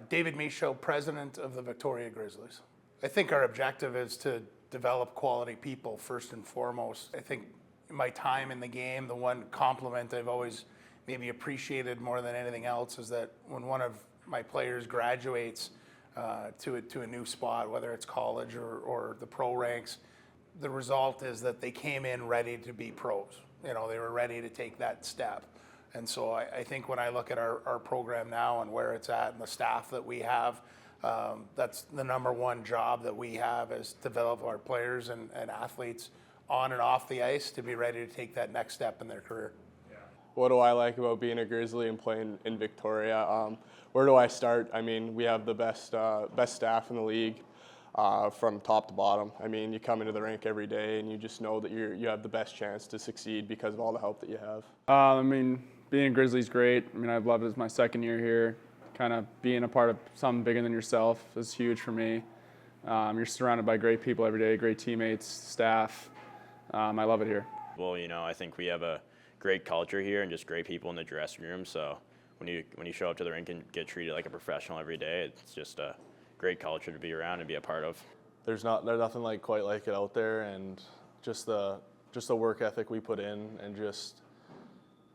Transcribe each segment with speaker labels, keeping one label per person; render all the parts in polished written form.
Speaker 1: David Michaud, president of the Victoria Grizzlies. I think our objective is to develop quality people first and foremost. I think in my time in the game, the one compliment I've always maybe appreciated more than anything else is that when one of my players graduates to a new spot, whether it's college or the pro ranks, the result is that they came in ready to be pros. They were ready to take that step. And so I think when I look at our program now and where it's at and the staff that we have, that's the number one job that we have, is develop our players and athletes on and off the ice to be ready to take that next step in their career.
Speaker 2: What do I like about being a Grizzly and playing in Victoria? Where do I start? I mean, we have the best staff in the league from top to bottom. I mean, you come into the rink every day and you just know that you have the best chance to succeed because of all the help that you have.
Speaker 3: I mean, being a Grizzly's great. I mean, I've loved it. It's my second year here. Kind of being a part of something bigger than yourself is huge for me. You're surrounded by great people every day, great teammates, staff. I love it here.
Speaker 4: Well, I think we have a great culture here and just great people in the dressing room. So when you show up to the rink and get treated like a professional every day, it's just a great culture to be around and be a part of.
Speaker 2: There's nothing quite like it out there, and just the work ethic we put in, and just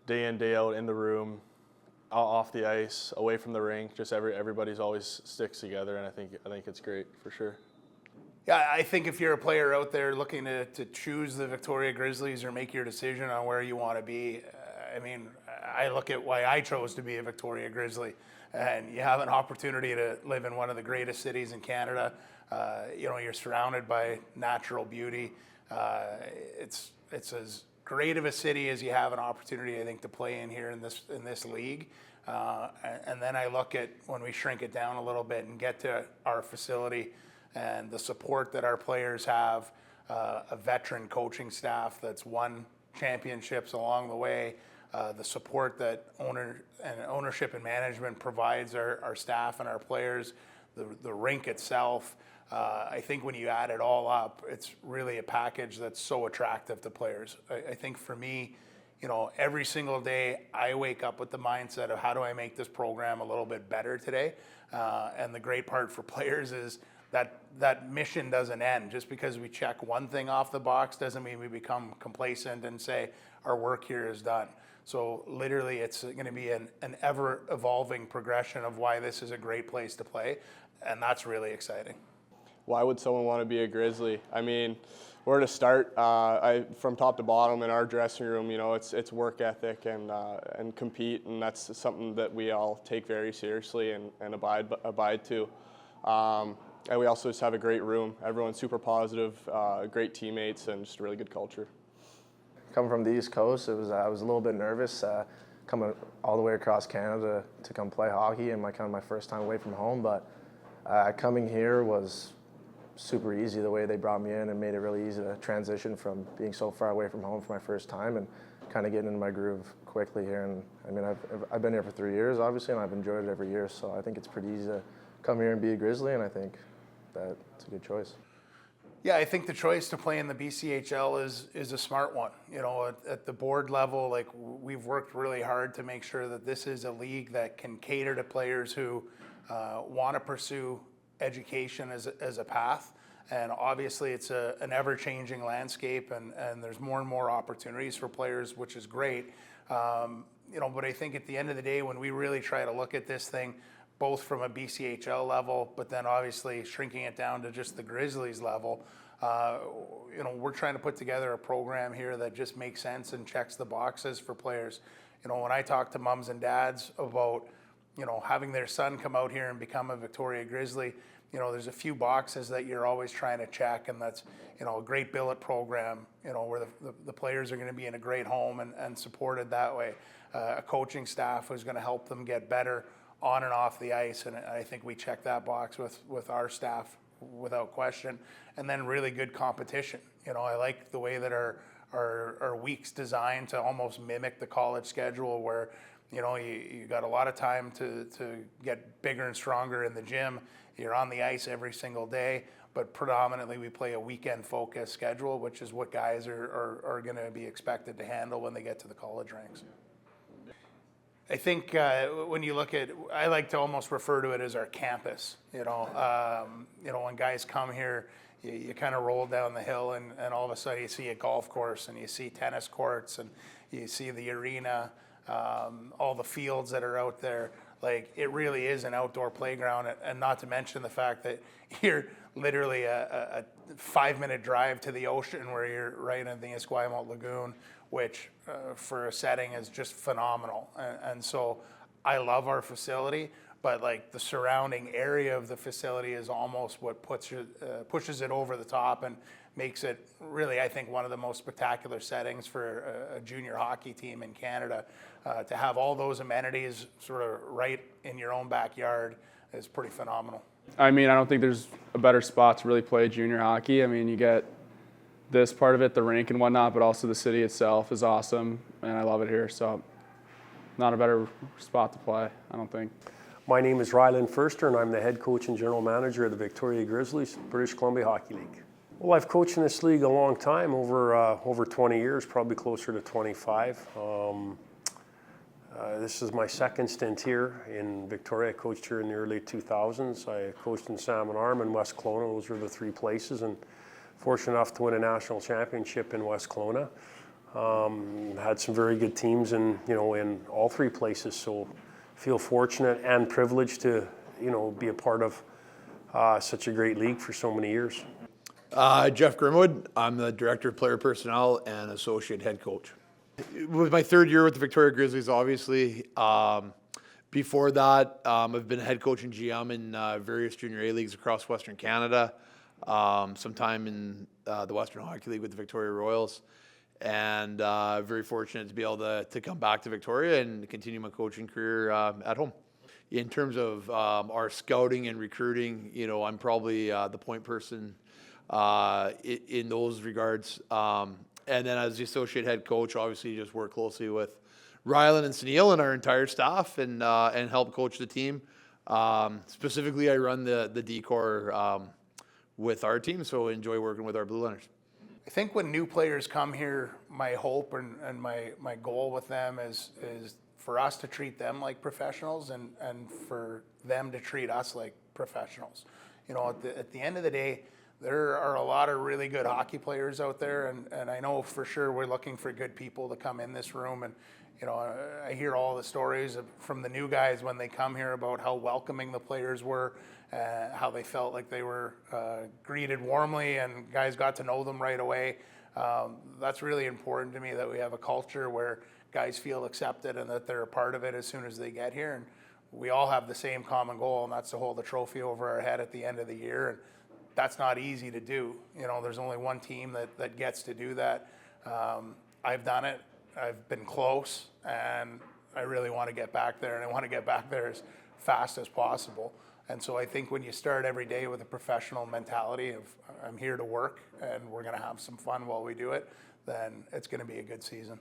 Speaker 2: day in, day out in the room, off the ice, away from the rink, just everybody's always sticks together, and I think it's great for sure.
Speaker 1: Yeah, I think if you're a player out there looking to choose the Victoria Grizzlies or make your decision on where you want to be, I mean, I look at why I chose to be a Victoria Grizzly, and you have an opportunity to live in one of the greatest cities in Canada. You're surrounded by natural beauty. It's as great of a city as you have an opportunity, I think, to play in here in this league. And then I look at when we shrink it down a little bit and get to our facility and the support that our players have, a veteran coaching staff that's won championships along the way, the support that ownership and management provides our staff and our players, the rink itself. I think when you add it all up, it's really a package that's so attractive to players. I think for me, every single day I wake up with the mindset of how do I make this program a little bit better today? And the great part for players is that mission doesn't end. Just because we check one thing off the box doesn't mean we become complacent and say our work here is done. So literally it's going to be an ever-evolving progression of why this is a great place to play, and that's really exciting.
Speaker 2: Why would someone want to be a Grizzly? I mean, where to start? From top to bottom in our dressing room, it's work ethic and compete, and that's something that we all take very seriously and abide to. And we also just have a great room. Everyone's super positive, great teammates, and just a really good culture.
Speaker 5: Coming from the East Coast, I was a little bit nervous coming all the way across Canada to come play hockey, and my first time away from home. But coming here was super easy. The way they brought me in and made it really easy to transition from being so far away from home for my first time and kind of getting into my groove quickly here. And I mean, I've been here for 3 years, obviously, and I've enjoyed it every year. So I think it's pretty easy to come here and be a Grizzly, and I think that's a good choice.
Speaker 1: Yeah, I think the choice to play in the BCHL is a smart one. At the board level, we've worked really hard to make sure that this is a league that can cater to players who want to pursue education as a path. And obviously it's an ever-changing landscape, and there's more and more opportunities for players, which is great. But I think at the end of the day, when we really try to look at this thing, both from a BCHL level, but then obviously shrinking it down to just the Grizzlies level, we're trying to put together a program here that just makes sense and checks the boxes for players. When I talk to moms and dads about, having their son come out here and become a Victoria Grizzly, there's a few boxes that you're always trying to check, and that's, a great billet program, where the players are going to be in a great home and supported that way. A coaching staff who's going to help them get better on and off the ice, and I think we check that box with our staff without question. And then really good competition. I like the way that our week's designed to almost mimic the college schedule, where you got a lot of time to get bigger and stronger in the gym. You're on the ice every single day, but predominantly we play a weekend focused schedule, which is what guys are going to be expected to handle when they get to the college ranks. I think when you look at, I like to almost refer to it as our campus. When guys come here, you kind of roll down the hill, and all of a sudden you see a golf course, and you see tennis courts, and you see the arena, all the fields that are out there. Like, it really is an outdoor playground, and not to mention the fact that you're literally a 5-minute drive to the ocean, where you're right in the Esquimalt Lagoon, which for a setting is just phenomenal. And so I love our facility, but like the surrounding area of the facility is almost what pushes it over the top and makes it really, I think, one of the most spectacular settings for a junior hockey team in Canada. To have all those amenities sort of right in your own backyard is pretty phenomenal.
Speaker 3: I mean, I don't think there's a better spot to really play junior hockey. I mean, you get this part of it, the rink and whatnot, but also the city itself is awesome, and I love it here. So not a better spot to play, I don't think.
Speaker 6: My name is Ryland Furster, and I'm the head coach and general manager of the Victoria Grizzlies, British Columbia Hockey League. Well, I've coached in this league a long time, over 20 years, probably closer to 25. This is my second stint here in Victoria. I coached here in the early 2000s. I coached in Salmon Arm and West Kelowna. Those were the three places, and fortunate enough to win a national championship in West Kelowna. Had some very good teams in all three places. So feel fortunate and privileged to be a part of such a great league for so many years.
Speaker 7: Jeff Grimwood. I'm the Director of Player Personnel and Associate Head Coach. It was my third year with the Victoria Grizzlies, obviously. Before that, I've been head coach and GM in various junior A leagues across Western Canada, some time in the Western Hockey League with the Victoria Royals, and very fortunate to be able to come back to Victoria and continue my coaching career at home. In terms of our scouting and recruiting, I'm probably the point person in those regards. And then as the associate head coach, obviously you just work closely with Rylan and Sunil and our entire staff and help coach the team. Specifically, I run the D-Corps with our team, so I enjoy working with our Blue Liners.
Speaker 1: I think when new players come here, my hope and my goal with them is for us to treat them like professionals and for them to treat us like professionals. At the end of the day, there are a lot of really good hockey players out there, and I know for sure we're looking for good people to come in this room. And I hear all the stories from the new guys when they come here about how welcoming the players were, how they felt like they were greeted warmly, and guys got to know them right away. That's really important to me, that we have a culture where guys feel accepted and that they're a part of it as soon as they get here. And we all have the same common goal, and that's to hold the trophy over our head at the end of the year. And that's not easy to do. There's only one team that gets to do that. I've done it. I've been close, and I really want to get back there, and I want to get back there as fast as possible. And so I think when you start every day with a professional mentality of I'm here to work and we're going to have some fun while we do it, then it's going to be a good season.